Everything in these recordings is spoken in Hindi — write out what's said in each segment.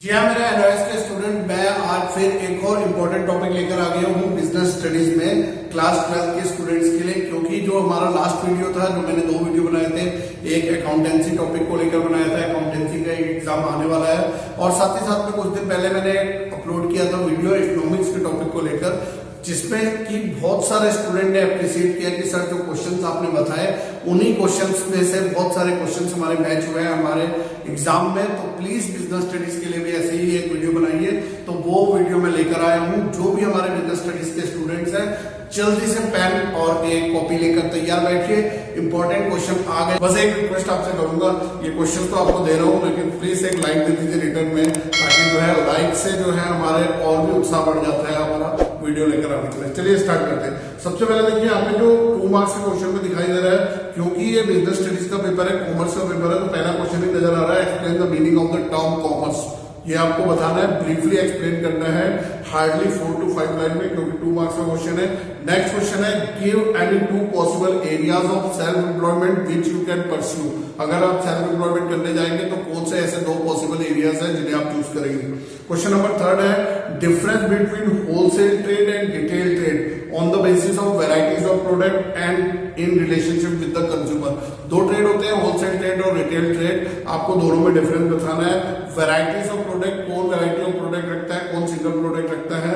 जी हाँ, मेरे एनआईएस के स्टूडेंट, मैं आज फिर एक और इम्पोर्टेंट टॉपिक लेकर आ गया हूँ बिजनेस स्टडीज में क्लास 12 के स्टूडेंट्स के लिए। क्योंकि जो हमारा लास्ट वीडियो था, जो मैंने 2 वीडियो बनाए थे, एक अकाउंटेंसी टॉपिक को लेकर बनाया था, अकाउंटेंसी का एक एग्जाम आने वाला है, और साथ ही साथ में कुछ दिन पहले मैंने अपलोड किया था वीडियो इकोनॉमिक्स के टॉपिक को लेकर, जिसमें कि बहुत सारे स्टूडेंट ने अप्रिशिएट किया कि सर जो क्वेश्चंस आपने बताए उन्हीं क्वेश्चंस में से बहुत सारे क्वेश्चंस हमारे मैच हुए हैं हमारे एग्जाम में। तो प्लीज बिजनेस स्टडीज के लिए भी ऐसे ही एक वीडियो बनाइए। तो वो वीडियो मैं लेकर आया हूँ। जो भी हमारे बिजनेस स्टडीज के स्टूडेंट्स हैं, जल्दी से पेन और एक कॉपी लेकर तैयार बैठिए। इंपॉर्टेंट क्वेश्चन आ गए। बस एक रिक्वेस्ट आपसे करूंगा, ये क्वेश्चन तो आपको दे रहा हूँ, लेकिन प्लीज एक लाइक दे दीजिए रिटर्न में, ताकि जो है लाइक से जो है हमारे और भी उत्साह बढ़ जाता है हमारा वीडियो लेकर आने के लिए। चलिए स्टार्ट करते हैं। सबसे पहले देखिए, यहाँ पे जो 2 मार्क्स के क्वेश्चन में दिखाई दे रहा है, क्योंकि ये बिजनेस स्टडीज का पेपर है, कॉमर्स का पेपर है, तो पहला क्वेश्चन ही नजर आ रहा है, explain the meaning of the term commerce. ये आपको बताना है, ब्रीफली एक्सप्लेन करना है, हार्डली 4 to 5 लाइन में, क्योंकि 2 मार्क्स का क्वेश्चन है। नेक्स्ट क्वेश्चन है, give any 2 possible areas of self employment which you can pursue. अगर आप सेल्फ एम्प्लॉयमेंट करने जाएंगे तो कौन से ऐसे 2 पॉसिबल एरियाज हैं जिन्हें आप चूज करेंगे। क्वेश्चन नंबर 3 है, difference between wholesale trade and retail trade on the basis of varieties of product and in relationship with the consumer. 2 trade होते हैं, होलसेल ट्रेड और रिटेल ट्रेड। आपको दोनों में डिफरेंस बताना है। वेराइटीज ऑफ प्रोडक्ट, कौन वेराइटी ऑफ प्रोडक्ट रखता है, कौन सिंगल प्रोडक्ट रखता है,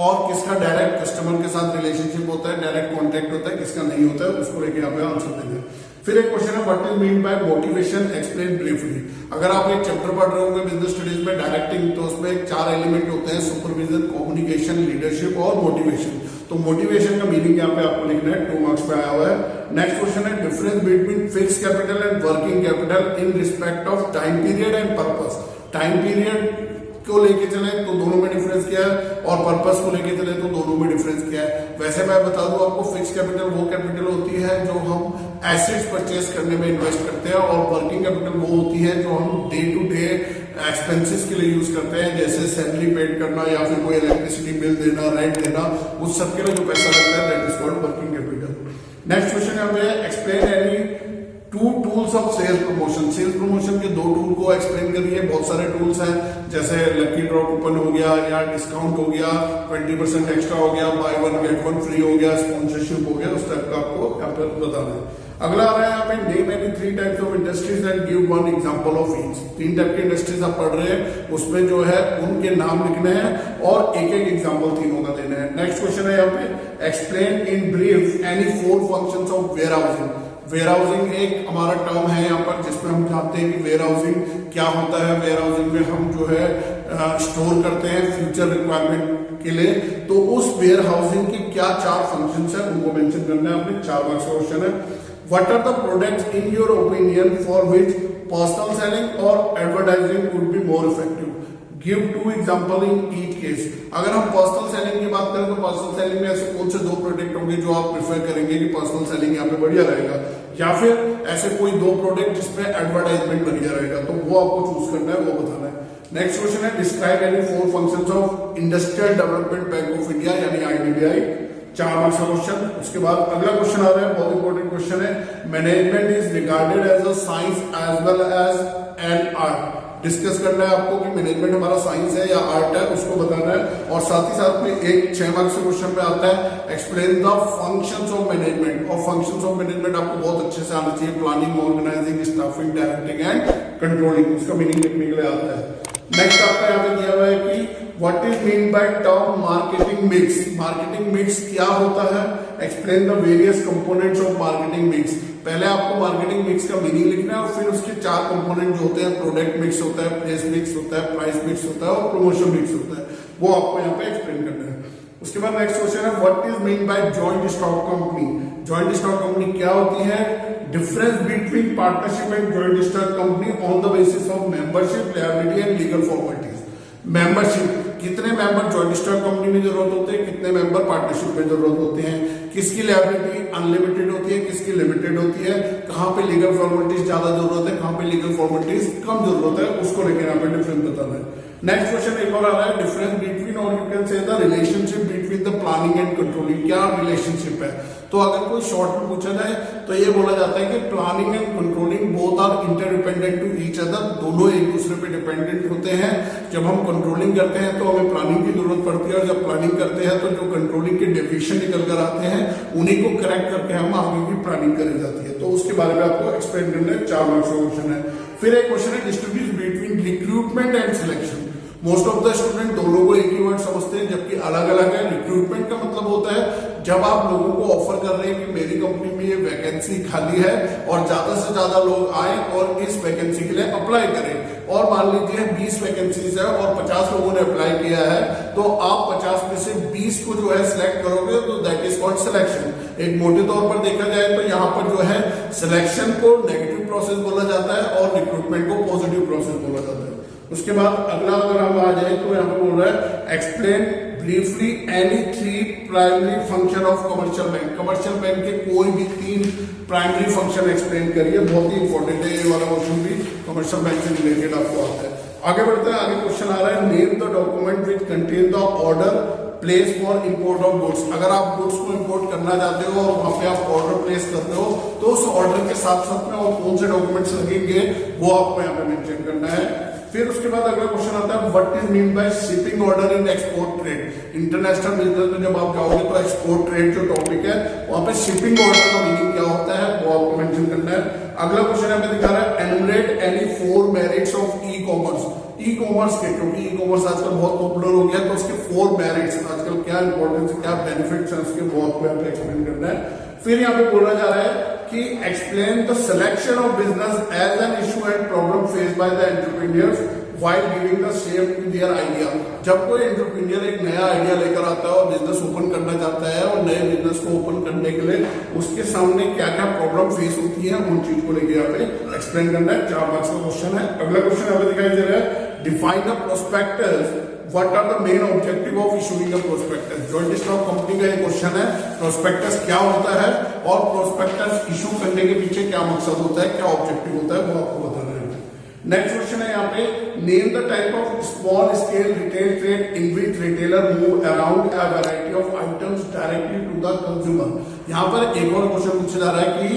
और किसका डायरेक्ट कस्टमर के साथ रिलेशनशिप होता है, डायरेक्ट कॉन्टेक्ट होता है, किसका नहीं होता है, उसको लेके यहाँ पे आंसर देंगे। फिर एक क्वेश्चन है, what is mean by motivation, explain briefly. अगर आप एक चैप्टर पढ़ रहे होंगे बिजनेस स्टडीज में डायरेक्टिंग, तो उसमें 4 एलिमेंट होते हैं, सुपरविजन, कम्युनिकेशन, लीडरशिप और मोटिवेशन। तो मोटिवेशन का मीनिंग यहाँ पे आपको लिखना है, 2 मार्क्स पे आया हुआ है। नेक्स्ट क्वेश्चन है, difference between fix capital and working capital in respect of time period and purpose. Time period को लेके चले तो दोनों में डिफरेंस क्या है, और पर्पस को लेके चले तो दोनों में डिफरेंस क्या है। वैसे मैं बता दूं आपको, फिक्स कैपिटल वो कैपिटल होती है जो हम एसेट्स परचेस करने में इन्वेस्ट करते हैं, और वर्किंग कैपिटल वो होती है जो हम डे टू डे एक्सपेंसेस के लिए यूज करते हैं, जैसे सैलरी पेड करना या फिर कोई इलेक्ट्रिसिटी बिल देना, रेंट देना, उस सब के लिए जो पैसा लगता है, that is called working capital. Next question यहाँ पे, explain any 2 tools of sales promotion. Sales promotion के 2 टूल को एक्सप्लेन करिए। बहुत सारे टूल्स हैं, जैसे लकी ड्रॉ कूपन हो गया, या डिस्काउंट हो गया, 20% एक्स्ट्रा हो गया, बाय 1 गेट 1 फ्री हो गया, स्पॉन्सरशिप हो गया, उस टाइप का आपको यहाँ पर बताना है। अगला आ रहा है यहाँ पे, name any 3 types of industries and give 1 example of each. 3 type की इंडस्ट्रीज आप पढ़ रहे हैं, उसमें जो है उनके नाम लिखने हैं और एक एग्जांपल तीनों का देना है। नेक्स्ट क्वेश्चन है यहाँ पे, explain in brief any 4 functions of warehousing. Warehousing एक हमारा टर्म है यहाँ पर, जिसमें हम जानते हैं कि वेयर हाउसिंग क्या होता है। वेयर हाउसिंग में हम जो है स्टोर करते हैं फ्यूचर रिक्वायरमेंट के लिए। तो उस वेयर हाउसिंग की क्या 4 फंक्शंस है, उनको मेंशन करना है अपने। 4 मार्क्स का क्वेश्चन है। What are the products in your opinion for which personal selling और advertising would be more effective. Give 2 example in each case. अगर हम पर्सनल सेलिंग की बात करें तो पर्सनल सेलिंग में ऐसे कौन से 2 प्रोडक्ट होंगे जो आप प्रेफर करेंगे कि पर्सनल सेलिंग यहाँ पे बढ़िया रहेगा, या फिर ऐसे कोई 2 प्रोडक्ट जिसपे एडवर्टाइजमेंट बढ़िया रहेगा, तो वो आपको चूज करना है, वो बताना है। नेक्स्ट क्वेश्चन है, describe any 4 functions of industrial development bank of India यानी IDBI। 4 मार्क्स का क्वेश्चन। उसके बाद अगला क्वेश्चन आ रहा है, बहुत इंपॉर्टेंट क्वेश्चन है, management is regarded as a science as well as an art. Discuss करना है आपको कि मैनेजमेंट हमारा साइंस है या आर्ट है, उसको बताना है। और साथ ही साथ में एक 6 मार्क्स के क्वेश्चन में आता है, explain the functions of management. और फंक्शंस ऑफ मैनेजमेंट आपको बहुत अच्छे से आना चाहिए, planning, organising, staffing, directing and controlling, उसका मीनिंग लिखने के लिए आता है। नेक्स्ट आपका यहाँ पे दिया हुआ है कि what is mean by term marketing mix. Marketing mix क्या होता है, explain the various components of marketing mix. पहले आपको मार्केटिंग मिक्स का मीनिंग लिखना है, और फिर उसके 4 कंपोनेंट जो होते हैं, प्रोडक्ट मिक्स होता है, प्लेस मिक्स होता है, प्राइस मिक्स होता है और प्रमोशन मिक्स होता है, वो आपको यहाँ पे एक्सप्लेन करना है। उसके बाद नेक्स्ट क्वेश्चन है, what is mean by joint stock company. Joint stock company क्या होती है, difference between partnership and joint stock company on the basis of membership, liability and legal formalities. Membership कितने मेंबर जॉइंट स्टॉक कंपनी में जरूरत होते हैं, कितने मेंबर पार्टनरशिप में जरूरत होते हैं, किसकी लायबिलिटी अनलिमिटेड होती है, किसकी लिमिटेड होती है, कहां पे लीगल फॉर्मेलिटीज ज्यादा जरूरत है, कहां पे लीगल फॉर्मेलिटीज कम जरूरत है, उसको लेकर यहाँ पे डिफरेंस बताना है। नेक्स्ट क्वेश्चन एक और आ रहा है, डिफरेंस बिटवीन और you can say the relationship between the planning and controlling. क्या रिलेशनशिप है? तो अगर कोई शॉर्ट में पूछा जाए तो ये बोला जाता है कि planning and controlling both are interdependent to each other, दोनों एक दूसरे पे डिपेंडेंट होते हैं। जब हम कंट्रोलिंग करते हैं तो हमें प्लानिंग की जरूरत पड़ती है, और जब प्लानिंग करते हैं तो जो कंट्रोलिंग के डेविएशन निकल कर आते हैं उन्हीं को करेक्ट करके हम आगे की प्लानिंग करी जाती है। तो उसके बारे में आपको एक्सप्लेन करना है। 4 मार्क्स का क्वेश्चन है। फिर एक क्वेश्चन है, distribute between recruitment and selection. Most of the student दोनों को एक ही वर्ड समझते हैं, जबकि अलग अलग है। रिक्रूटमेंट का मतलब होता है जब आप लोगों को ऑफर कर रहे हैं कि मेरी कंपनी में ये वैकेंसी खाली है और ज्यादा से ज्यादा लोग आए और इस वैकेंसी के लिए अप्लाई करें, और मान लीजिए 20 वैकेंसीज है और 50 लोगों ने अप्लाई किया है, तो आप 50 में से 20 को जो है सिलेक्ट करोगे, तो दैट इज कॉल्ड सिलेक्शन। एक मोटे तौर पर देखा जाए तो यहाँ पर जो है सिलेक्शन को नेगेटिव प्रोसेस बोला जाता है और रिक्रूटमेंट को पॉजिटिव प्रोसेस बोला जाता है। उसके बाद अगला अगर हम आ जाए तो यहाँ पे बोल रहा है, explain briefly any 3 primary function of commercial bank. Commercial bank के कोई भी 3 प्राइमरी फंक्शन एक्सप्लेन करिए। बहुत ही इंपॉर्टेंट है ये वाला क्वेश्चन भी, कमर्शियल बैंक से रिलेटेड आपको आता है। आगे बढ़ते हैं, आगे क्वेश्चन आ रहा है, name the document which contain the order place for import of goods. अगर आप गुड्स को इंपोर्ट करना चाहते हो और वहां पे आप ऑर्डर प्लेस करते हो, तो उस ऑर्डर के साथ साथ में और कौन से डॉक्यूमेंट्स लगेंगे वो आपको यहाँ पे मेंशन करना है। फिर उसके बाद अगला क्वेश्चन आता है, what is mean by shipping order in export trade. International business में जब आप जाओगे तो एक्सपोर्ट ट्रेड जो टॉपिक है वहां पे शिपिंग ऑर्डर का मीनिंग क्या होता है वो आपको मेंशन करना है। अगला क्वेश्चन यहाँ पे दिखा रहा है, enumerate any 4 merits of e commerce. E commerce के, क्योंकि ई कॉमर्स आजकल बहुत पॉपुलर हो गया, तो उसके 4 मेरिट्स, आजकल क्या इंपॉर्टेंस, क्या बेनिफिट्स है उसके, वो आपको यहाँ पे एक्सप्लेन करना है। फिर यहाँ पे बोला जा रहा है कि explain the selection of business as an issue and problem face by the entrepreneurs while giving the shape to their idea। जब कोई एंटरप्रेन्योर एक नया आइडिया लेकर आता है और बिजनेस ओपन करना चाहता है, और नए बिजनेस को ओपन करने के लिए उसके सामने क्या क्या प्रॉब्लम फेस होती है, उन चीज को लेकर यहाँ पे एक्सप्लेन करना है। 4 मार्क्स का क्वेश्चन है। अगला क्वेश्चन यहाँ पे दिखाई दे रहा है, define the prospectus, what are the main objective of issuing a prospectus. Joint stock company का ये क्वेश्चन है, प्रोस्पेक्टस क्या होता है और प्रोस्पेक्टस इशू करने के पीछे क्या मकसद होता है, क्या ऑब्जेक्टिव होता है, वो आपको बताना है। नेक्स्ट क्वेश्चन है यहाँ पे, name the type of small scale retail trade in which retailer move around a variety of items directly to the consumer. यहाँ पर एक और क्वेश्चन पूछा जा रहा है कि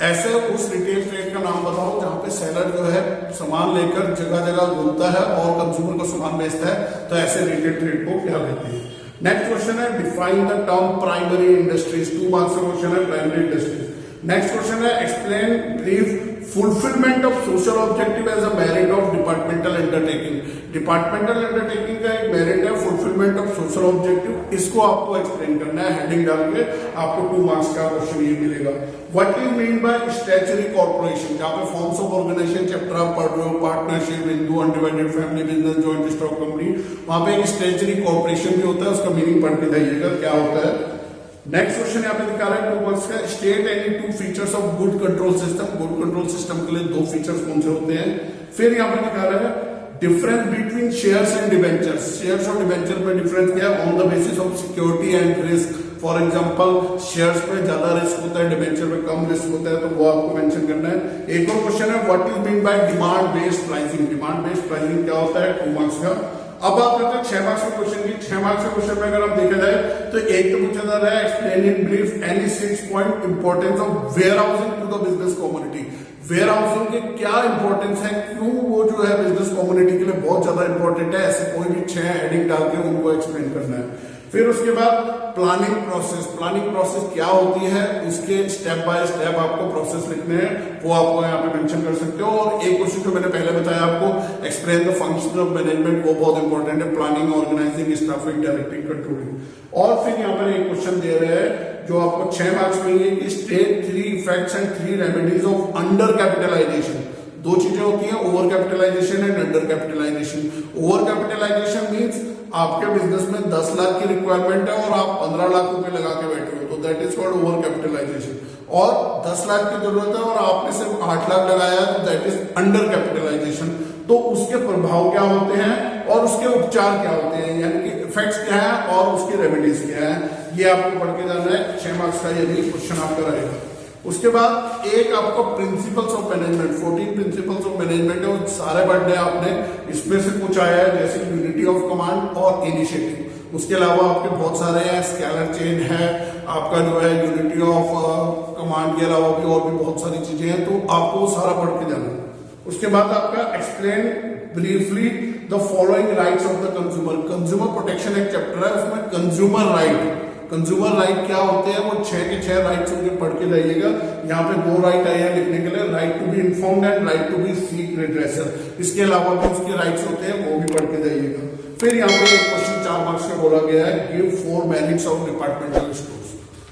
ऐसे उस रिटेल ट्रेड का नाम बताओ जहां पे सेलर जो है सामान लेकर जगह जगह घूमता है और कंज्यूमर को सामान बेचता है, तो ऐसे रिटेल ट्रेड को क्या कहते हैं। नेक्स्ट क्वेश्चन है, define the term primary industries. 2 marks का क्वेश्चन है, प्राइमरी इंडस्ट्रीज। नेक्स्ट क्वेश्चन है, explain brief fulfilment of social objective as a merit of departmental undertaking. Departmental undertaking का एक मेरिट है फुलफिलमेंट ऑफ सोशल ऑब्जेक्टिव, इसको आपको एक्सप्लेन करना है। हेडिंग डाल के आपको 2 मार्क्स का क्वेश्चन ये मिलेगा। What is mean by statutory corporation. जहां पे फॉर्म्स ऑफ ऑर्गेनाइजेशन चैप्टर आप पढ़ रहे हो, partnership, Hindu, undivided family business, joint stock company, वहां पे एक स्टैच्यूटरी कॉर्पोरेशन भी होता है, उसका मीनिंग पढ़ के जाइएगा क्या होता है। नेक्स्ट क्वेश्चन यहाँ पे दिखा रहा है 2 मार्क्स का, state any 2 features of good control system. Good control system के लिए 2 फीचर्स कौन से होते हैं। फिर यहाँ पे दिखा रहा है, difference between shares and debentures. Shares और डिबेंचर में डिफरेंस क्या है, on the basis of security and risk. For example shares पे ज्यादा रिस्क होता है, डिबेंचर में कम रिस्क होता है, तो वो आपको मेंशन करना है। एक और क्वेश्चन है, what is mean by demand based pricing. Demand based pricing क्या होता है, 2 मार्क्स का। अब बात करते हैं 6 मार्क्स के क्वेश्चन की। 6 मार्क्स के क्वेश्चन में अगर हम देखा जाए तो एक तो पूछा जा रहा है, explain in brief any 6 point importance of warehousing to the business community. Warehousing के क्या इंपॉर्टेंस है, क्यों वो जो है बिजनेस कम्युनिटी के लिए बहुत ज्यादा इंपॉर्टेंट है, ऐसे कोई भी 6 हेडिंग डाल के उनको एक्सप्लेन करना है। फिर उसके बाद प्लानिंग प्रोसेस। प्लानिंग प्रोसेस क्या होती है, उसके स्टेप बाय स्टेप आपको प्रोसेस लिखने हैं, वो आपको यहाँ पे मेंशन कर सकते हो। और एक क्वेश्चन जो मैंने पहले बताया आपको, explain the function of management, वो बहुत इंपॉर्टेंट है। Planning, organising, staffing, directing, controlling. और फिर यहाँ पर एक क्वेश्चन दे रहे हैं जो आपको 6 मार्क्स मिलेंगे कि state 3 effects and 3 remedies of undercapitalisation. 2 चीजें होती हैं, overcapitalisation and undercapitalisation. Overcapitalisation means आपके बिजनेस में 10 लाख की रिक्वायरमेंट है और आप 15 लाख रुपए लगा के बैठे हो, तो that is called overcapitalisation. और 10 लाख की जरूरत है और आपने सिर्फ 8 लाख लगाया, तो दैट इज अंडर कैपिटलाइजेशन। तो उसके प्रभाव क्या होते हैं और उसके उपचार क्या होते हैं, यानी कि इफेक्ट्स क्या है और उसकी रेमेडीज क्या है, ये आपको पढ़ के जाना है। 6 मार्क्स का ये भी क्वेश्चन आपका रहेगा। उसके बाद एक आपको principles of management, 14 principles of management है, वो सारे पढ़ने आपने, इसमें से कुछ आया है जैसे यूनिटी ऑफ कमांड और इनिशिएटिव। उसके अलावा आपके बहुत सारे हैं, स्केलर चेन है आपका जो है, यूनिटी ऑफ कमांड के अलावा भी और भी बहुत सारी चीजें हैं, तो आपको सारा पढ़ के जाना है। उसके बाद आपका explain briefly the following rights of the consumer. Consumer protection एक चैप्टर है, उसमें कंज्यूमर राइट, कंज्यूमर राइट क्या होते हैं, वो 6 के 6 राइट्स उनके पढ़ के जाइएगा। यहाँ पे 2 राइट आए हैं लिखने के लिए, right to be informed and right to be seek redressal. इसके अलावा भी उसके राइट्स होते हैं, वो भी पढ़ के जाइएगा। फिर यहाँ पे एक क्वेश्चन 4 मार्क्स का बोला गया है, give 4 merits of departmental stores.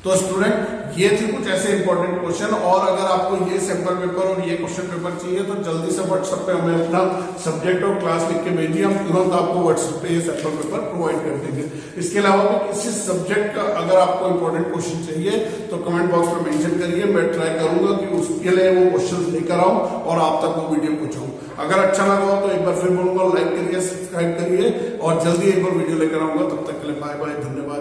तो स्टूडेंट ये थे कुछ ऐसे इंपॉर्टेंट क्वेश्चन, और अगर आपको ये सैंपल पेपर और ये क्वेश्चन पेपर चाहिए तो जल्दी से व्हाट्सएप पे हमें अपना सब्जेक्ट और क्लास लिख के भेजिए, हम तुरंत आपको व्हाट्सएप पे ये सैंपल पेपर प्रोवाइड कर देंगे। इसके अलावा भी किसी सब्जेक्ट का अगर आपको इंपॉर्टेंट क्वेश्चन चाहिए तो कमेंट बॉक्स में मेंशन करिए, मैं ट्राई करूंगा कि उसके लिए वो क्वेश्चन लेकर आऊं और आप तक वो वीडियो पहुंचाऊं। अगर अच्छा लगा हो तो एक बार फिर बोलूंगा, लाइक करिए, सब्सक्राइब करिए, और जल्दी एक बार वीडियो लेकर आऊंगा। तब तक के लिए बाय बाय, धन्यवाद।